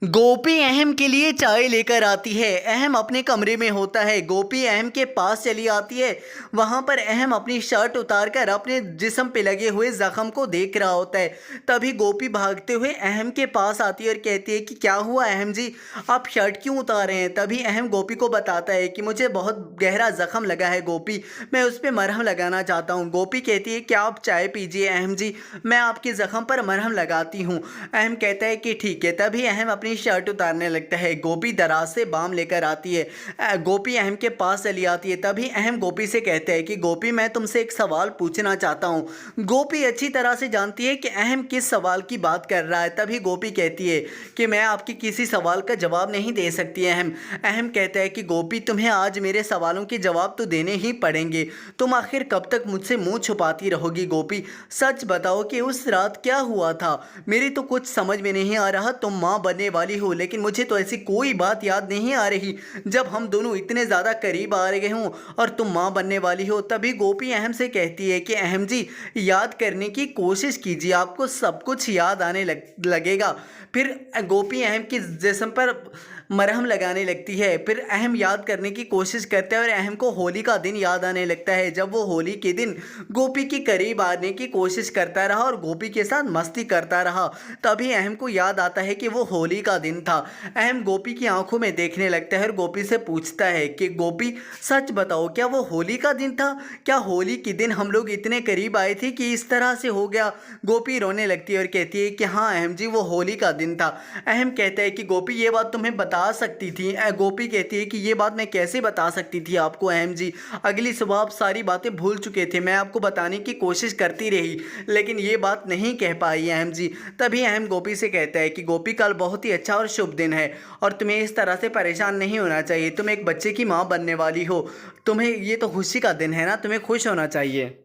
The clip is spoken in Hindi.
गोपी अहम के लिए चाय लेकर आती है। अहम अपने कमरे में होता है। गोपी अहम के पास चली आती है। वहाँ पर अहम अपनी शर्ट उतारकर अपने जिस्म पे लगे हुए जख्म को देख रहा होता है। तभी गोपी भागते हुए अहम के पास आती है और कहती है कि क्या हुआ अहम जी, आप शर्ट क्यों उतारे हैं। तभी अहम गोपी को बताता है कि मुझे बहुत गहरा जख्म लगा है गोपी, मैं उस पर मरहम लगाना चाहता हूँ। गोपी कहती है क्या आप चाय पीजिए अहम जी, मैं आपके जख्म पर मरहम लगाती हूँ। अहम कहता है कि ठीक है। तभी अहम अपनी शर्ट उतारने लगता है। गोपी दराज से बाम लेकर आती है। गोपी अहम के पास चली आती है। तभी अहम गोपी से कहता है कि गोपी मैं तुमसे एक सवाल पूछना चाहता हूँ। गोपी अच्छी तरह से जानती है कि अहम किस सवाल की बात कर रहा है। तभी गोपी कहती है कि मैं आपकी किसी सवाल का जवाब नहीं दे सकती अहम। अहम कहता है कि गोपी तुम्हें आज मेरे सवालों के जवाब तो देने ही पड़ेंगे। तुम आखिर कब तक मुझसे मुंह छुपाती रहोगी गोपी, सच बताओ कि उस रात क्या हुआ था। मेरी तो कुछ समझ में नहीं आ रहा। तुम माँ बनने वाली हो लेकिन मुझे तो ऐसी कोई बात याद नहीं आ रही जब हम दोनों इतने ज़्यादा करीब आ रहे हों और तुम माँ बनने वाली हो। तभी गोपी अहम से कहती है कि अहम जी याद करने की कोशिश कीजिए, आपको सब कुछ याद आने लगेगा। फिर गोपी अहम की जिस्म पर मरहम लगाने लगती है। फिर अहम याद करने की कोशिश करता है और अहम को होली का दिन याद आने लगता है, जब वो होली के दिन गोपी के करीब आने की कोशिश करता रहा और गोपी के साथ मस्ती करता रहा। तभी अहम को याद आता है कि वो होली का दिन था। अहम गोपी की आंखों में देखने लगता है और गोपी से पूछता है कि गोपी सच बताओ क्या वो होली का दिन था, क्या होली के दिन हम लोग इतने करीब आए थे कि इस तरह से हो गया। गोपी रोने लगती है और कहती है कि हाँ अहम जी वो होली का दिन था। अहम कहता है कि गोपी ये बात तुम्हें बता सकती थी। गोपी कहती है कि ये बात मैं कैसे बता सकती थी आपको अहम जी, अगली सुबह आप सारी बातें भूल चुके थे, मैं आपको बताने की कोशिश करती रही लेकिन ये बात नहीं कह पाई अहम जी। तभी अहम गोपी से कहता है कि गोपी कल बहुत ही अच्छा और शुभ दिन है और तुम्हें इस तरह से परेशान नहीं होना चाहिए। तुम एक बच्चे की माँ बनने वाली हो, तुम्हें ये तो खुशी का दिन है ना, तुम्हें खुश होना चाहिए।